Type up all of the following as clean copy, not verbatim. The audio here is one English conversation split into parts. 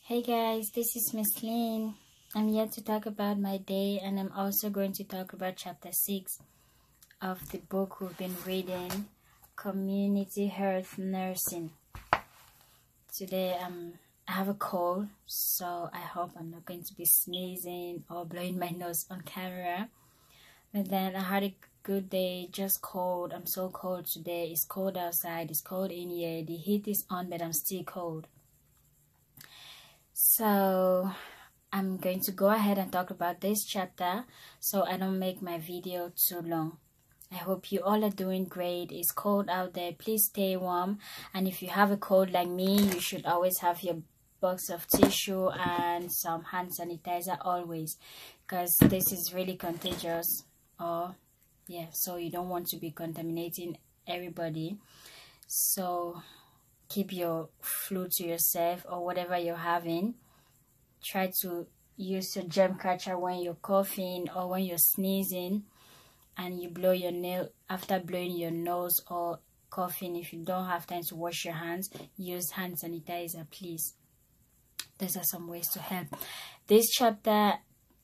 Hey guys, this is Miss Lynn. I'm here to talk about my day, and I'm also going to talk about chapter 6 of the book we've been reading, Community Health Nursing. Today I have a cold, so I hope I'm not going to be sneezing or blowing my nose on camera. But then I had a good day, just cold. I'm so cold today. It's cold outside, it's cold in here. The heat is on, but I'm still cold. So I'm going to go ahead and talk about this chapter so I don't make my video too long. I hope you all are doing great. It's cold out there. Please stay warm. And if you have a cold like me, you should always have your box of tissue and some hand sanitizer always, because this is really contagious. So you don't want to be contaminating everybody. So keep your flu to yourself, or whatever you're having. Try to use your germ catcher when you're coughing or when you're sneezing, and you blow your nail after blowing your nose or coughing. If you don't have time to wash your hands, use hand sanitizer, please. Those are some ways to help. This chapter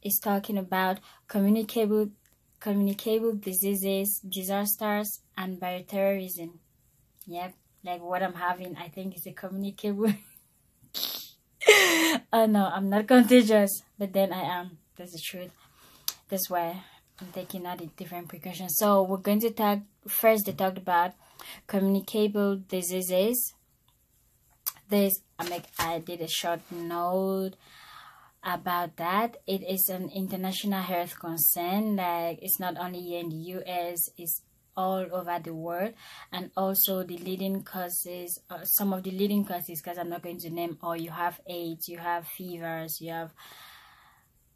is talking about communicable diseases, disasters, and bioterrorism. Yep, like what I'm having, I think is a communicable. Oh no, I'm not contagious, but then I am. That's the truth. That's why I'm taking all the different precautions. So we're going to talk first. They talked about communicable diseases. I did a short note about that. It is an international health concern. Like, it's not only here in the US, it's all over the world. And also the leading causes, some of the leading causes, because I'm not going to name all. You have AIDS, you have fevers, you have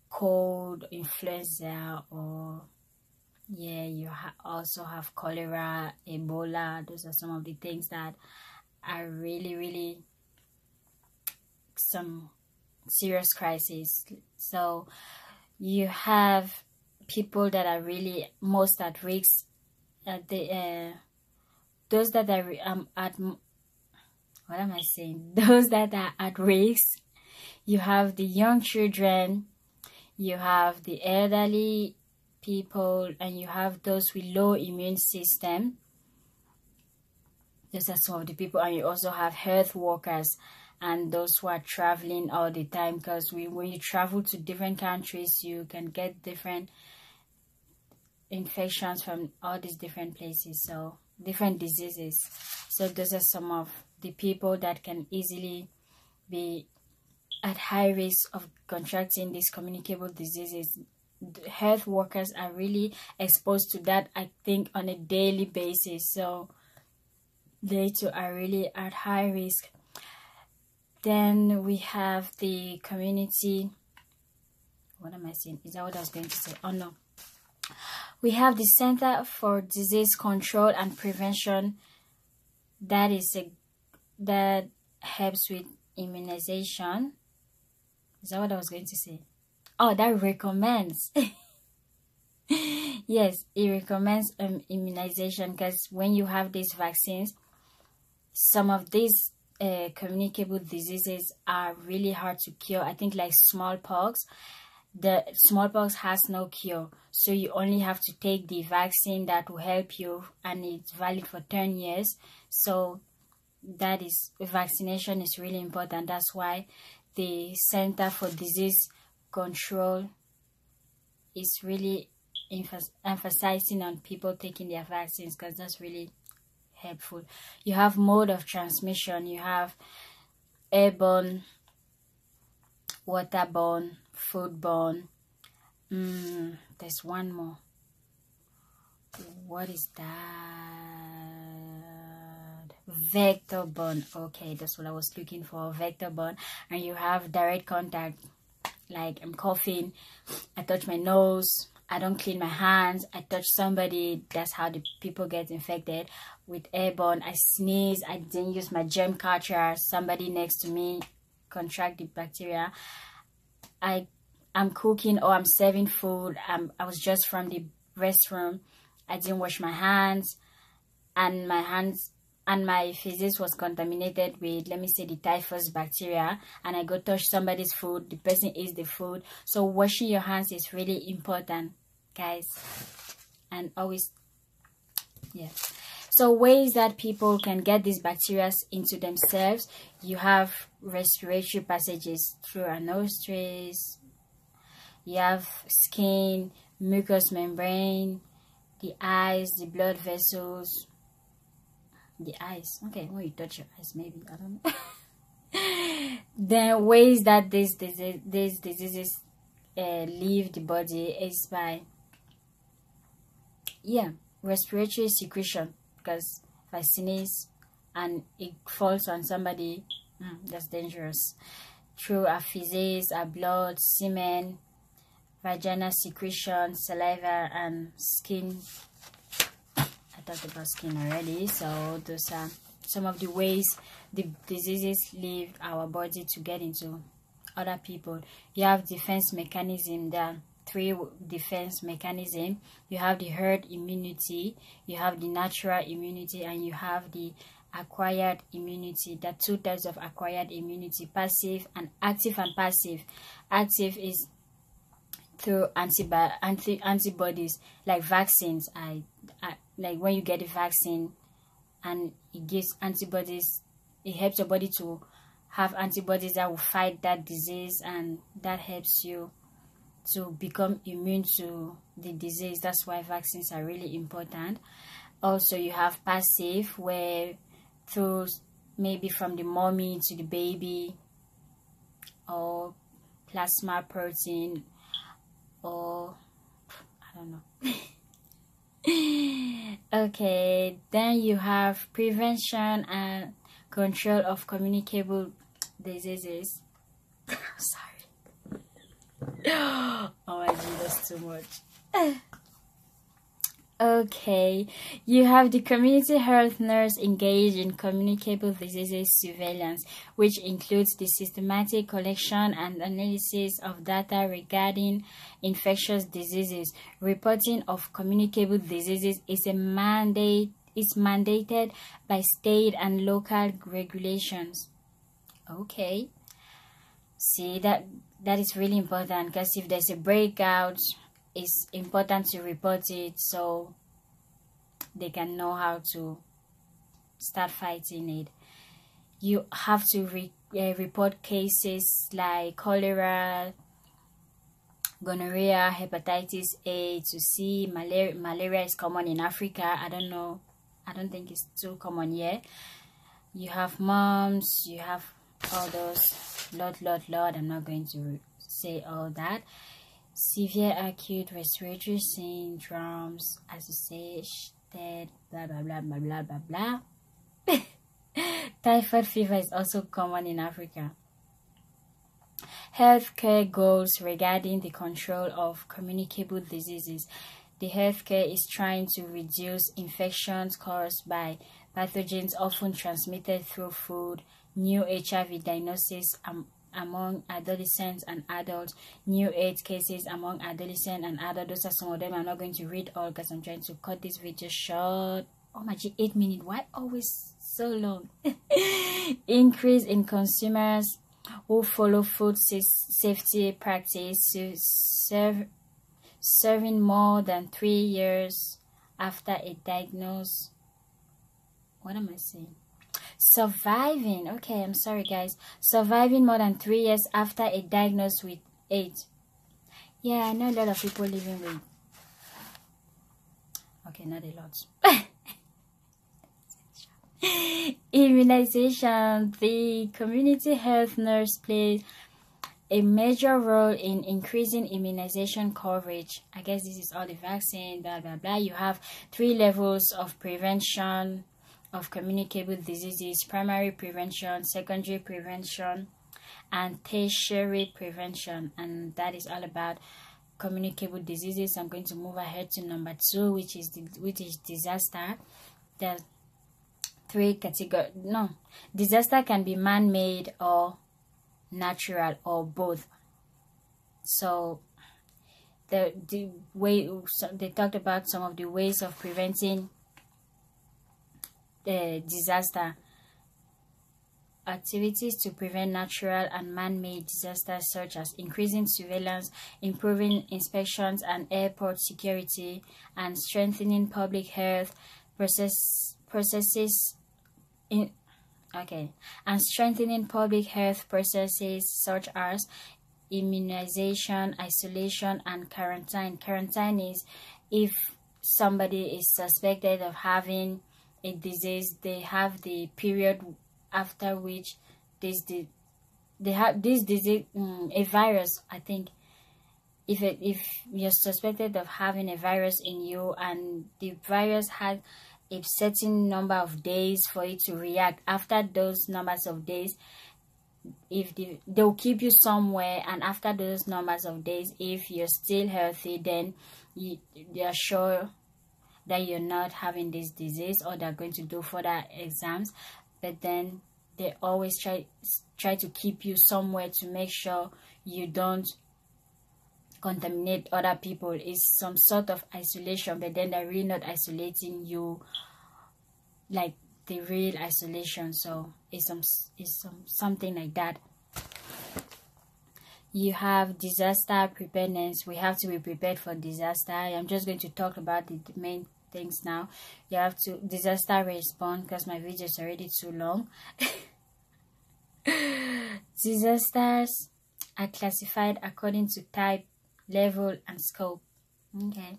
cold, influenza, or you also have cholera, Ebola. Those are some of the things that are really some serious crisis. So you have people that are really most at risk. Those that are those that are at risk. You have the young children, you have the elderly people, and you have those with low immune system. Those are some of the people. And you also have health workers and those who are traveling all the time, because when you travel to different countries, you can get different infections from all these different places, so different diseases. So those are some of the people that can easily be at high risk of contracting these communicable diseases. Health workers are really exposed to that, I think, on a daily basis, so they too are really at high risk. Then we have the community. What am I saying? Is that what I was going to say? Oh no. We have the Center for Disease Control and Prevention. That helps with immunization. Is that what I was going to say? Oh, that recommends. Yes, it recommends immunization, because when you have these vaccines, some of these communicable diseases are really hard to cure. I think like smallpox. The smallpox has no cure, so you only have to take the vaccine that will help you, and it's valid for 10 years. So vaccination is really important. That's why the Center for Disease Control is really emphasizing on people taking their vaccines, because that's really helpful. You have mode of transmission. You have airborne, waterborne, foodborne. There's one more. What is that? Vector-borne. Okay, that's what I was looking for. Vector-borne. And you have direct contact. Like, I'm coughing, I touch my nose, I don't clean my hands, I touch somebody. That's how the people get infected. With airborne, I sneeze, I didn't use my germ catcher, somebody next to me contract the bacteria. I'm cooking, or I'm serving food, I was just from the restroom, I didn't wash my hands, and my hands and my physics was contaminated with, let me say, the typhus bacteria, and I go touch somebody's food, the person eats the food. So washing your hands is really important, guys. And always, yeah. So ways that people can get these bacteria into themselves: you have respiratory passages through our nostrils, you have skin, mucous membrane, the eyes, the blood vessels. The eyes, okay, when you touch your eyes, maybe, I don't know. Then ways that these diseases leave the body is by, yeah, respiratory secretion. Because if I sneeze and it falls on somebody, that's dangerous. Through our feces, our blood, semen, vaginal secretion, saliva, and skin. I talked about skin already, so those are some of the ways the diseases leave our body to get into other people. You have defense mechanism. There are 3 defense mechanisms. You have the herd immunity, you have the natural immunity, and you have the acquired immunity. There are 2 types of acquired immunity: passive and active. And passive, active is through antibodies, like vaccines. I like when you get a vaccine and it gives antibodies, it helps your body to have antibodies that will fight that disease, and that helps you to become immune to the disease. That's why vaccines are really important. Also, you have passive, where through maybe from the mommy to the baby, or plasma protein, or I don't know. Okay, then you have prevention and control of communicable diseases. Sorry. Oh my God, that's too much. Okay, you have the community health nurse engaged in communicable diseases surveillance, which includes the systematic collection and analysis of data regarding infectious diseases. Reporting of communicable diseases is mandated by state and local regulations. Okay, see, that is really important, because if there's a breakout, it's important to report it so they can know how to start fighting it. You have to report cases like cholera, gonorrhea, hepatitis A to C. Malaria is common in Africa. I don't know. I don't think it's too common here. You have mumps. You have all those. Lord. I'm not going to say all that. Severe acute respiratory syndromes, associated, blah blah blah blah blah blah blah. Typhoid fever is also common in Africa. Healthcare goals regarding the control of communicable diseases. The healthcare is trying to reduce infections caused by pathogens often transmitted through food, new HIV diagnosis among adolescents and adults, new AIDS cases among adolescents and adults. Those are some of them. I'm not going to read all because I'm trying to cut this video short. Oh my God, 8 minutes. Why always so long? Increase in consumers who follow food safety practice, serving more than 3 years after a diagnosis. What am I saying? Surviving. Okay, I'm sorry guys. Surviving more than 3 years after a diagnosis with AIDS. Yeah, I know a lot of people living with. Okay, not a lot. Immunization. The community health nurse plays a major role in increasing immunization coverage. I guess this is all the vaccine, blah blah blah. You have 3 levels of prevention of communicable diseases: primary prevention, secondary prevention, and tertiary prevention. And that is all about communicable diseases. I'm going to move ahead to number 2, which is disaster. There's 3 categories. No, disaster can be man-made or natural or both. So the way they talked about some of the ways of preventing disaster. Activities to prevent natural and man-made disasters, such as increasing surveillance, improving inspections and airport security, and strengthening public health processes such as immunization, isolation, and quarantine. Quarantine is if somebody is suspected of having a disease, they have the period after which they have this disease, a virus. I think if you're suspected of having a virus in you, and the virus had a certain number of days for it to react. After those numbers of days, if they'll keep you somewhere, and after those numbers of days, if you're still healthy, then they're sure that you're not having this disease, or they're going to do further exams. But then they always try to keep you somewhere to make sure you don't contaminate other people. It's some sort of isolation, but then they're really not isolating you like the real isolation. So it's something like that. You have disaster preparedness. We have to be prepared for disaster. I'm just going to talk about the main things now. You have to disaster response, because my video is already too long. Disasters are classified according to type, level, and scope. Okay.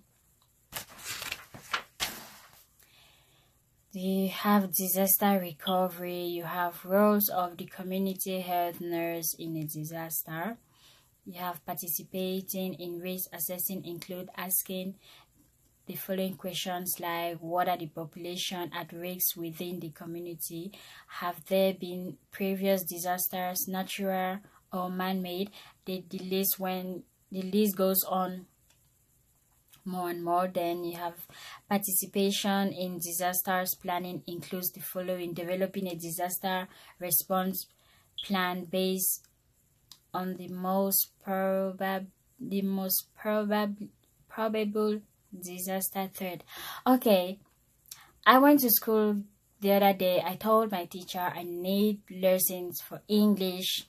You have disaster recovery. You have roles of the community health nurse in a disaster. You have participating in risk assessing include asking the following questions like: what are the population at risk within the community? Have there been previous disasters, natural or man-made? The list goes on more and more. Then you have participation in disasters planning includes the following: developing a disaster response plan based on the most probable disaster threat. Okay, I went to school the other day. I told my teacher I need lessons for English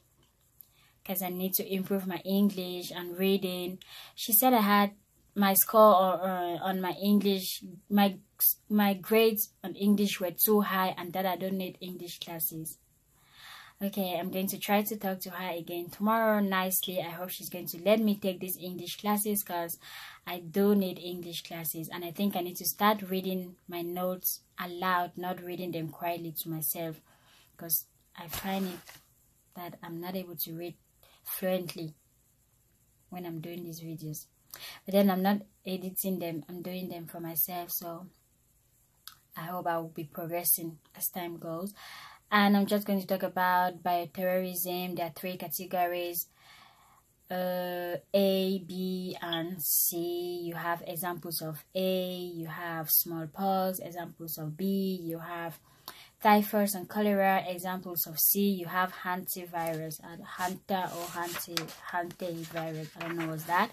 because I need to improve my English and reading. She said I had my score on my English, my grades on English were too high, and that I don't need English classes. Okay, I'm going to try to talk to her again tomorrow nicely. I hope she's going to let me take these English classes, because I do need English classes, and I think I need to start reading my notes aloud, not reading them quietly to myself, because I find it that I'm not able to read fluently when I'm doing these videos. But then I'm not editing them, I'm doing them for myself, so I hope I will be progressing as time goes. And I'm just going to talk about bioterrorism. There are 3 categories: A, B, and C. You have examples of A. You have smallpox. Examples of B. You have typhus and cholera. Examples of C. You have hantavirus, hantavirus. I don't know what's that.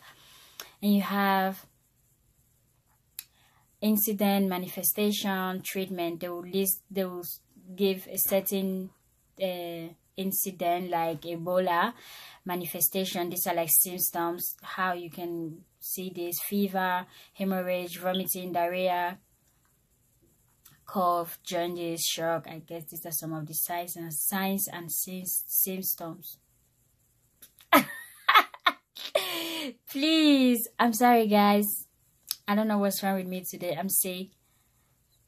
And you have incident, manifestation, treatment. They will give a certain incident like Ebola, manifestation. These are like symptoms, how you can see this: fever, hemorrhage, vomiting, diarrhea, cough, jaundice, shock. I guess these are some of the signs and symptoms. Please, I'm sorry guys, I don't know what's wrong with me today. I'm sick.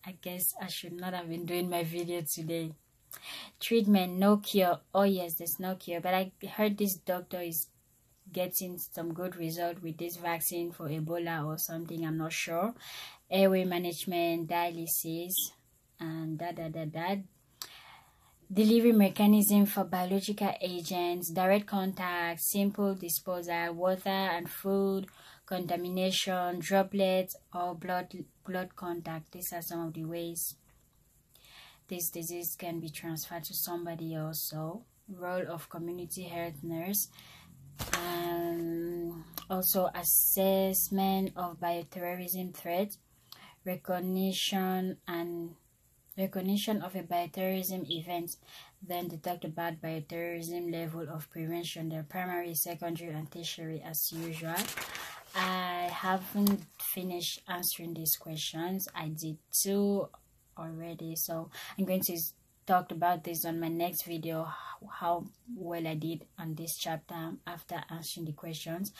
I guess I should not have been doing my video today. Treatment, no cure. Oh yes, there's no cure, but I heard this doctor is getting some good result with this vaccine for Ebola or something, I'm not sure. Airway management, dialysis, and delivery mechanism for biological agents, direct contact, simple disposal, water and food, contamination, droplets, or blood contact. These are some of the ways this disease can be transferred to somebody else. So, role of community health nurse, and also assessment of bioterrorism threat, recognition and recognition of a bioterrorism event. Then they talked about bioterrorism level of prevention, their primary, secondary, and tertiary as usual. I haven't finished answering these questions. I did 2 already, so I'm going to talk about this on my next video, how well I did on this chapter after answering the questions.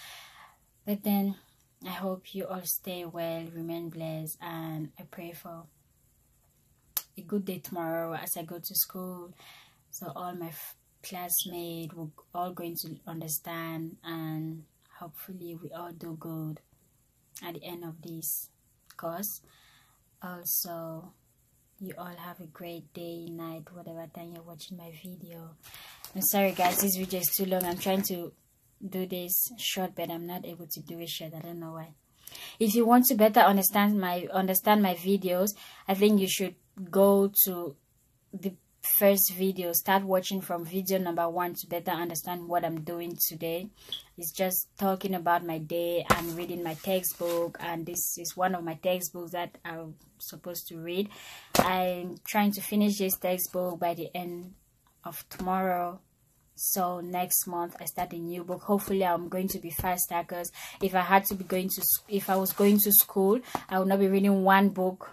But then I hope you all stay well, remain blessed, and I pray for a good day tomorrow as I go to school, so all my classmates will all going to understand, and hopefully we all do good at the end of this course. Also, you all have a great day, night, whatever time you're watching my video. I'm sorry guys, this video is too long. I'm trying to do this short, but I'm not able to do it short. I don't know why. If you want to better understand my videos, I think you should go to the first video, start watching from video number 1 to better understand what I'm doing today. It's just talking about my day and reading my textbook, and this is one of my textbooks that I'm supposed to read. I'm trying to finish this textbook by the end of tomorrow, so next month I start a new book. Hopefully I'm going to be faster, because if I was going to school, I would not be reading one book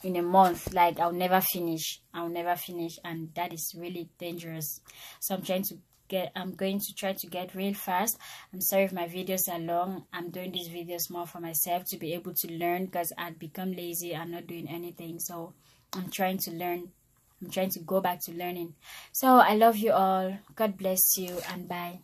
in a month. Like I'll never finish, and that is really dangerous. So I'm going to try to get real fast. I'm sorry if my videos are long. I'm doing these videos more for myself to be able to learn, because I'd become lazy and not doing anything. So I'm trying to learn. I'm trying to go back to learning. So I love you all. God bless you, and bye.